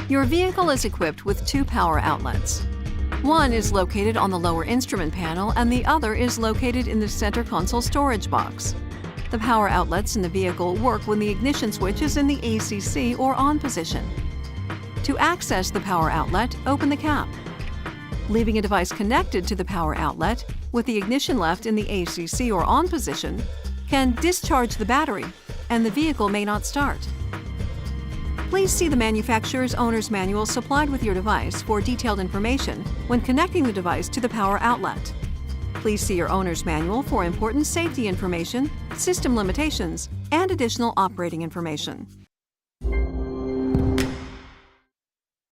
Your vehicle is equipped with two power outlets. One is located on the lower instrument panel and the other is located in the center console storage box. The power outlets in the vehicle work when the ignition switch is in the ACC or on position. To access the power outlet, open the cap. Leaving a device connected to the power outlet, with the ignition left in the ACC or on position, can discharge the battery, and the vehicle may not start. Please see the manufacturer's owner's manual supplied with your device for detailed information when connecting the device to the power outlet. Please see your owner's manual for important safety information, system limitations, and additional operating information.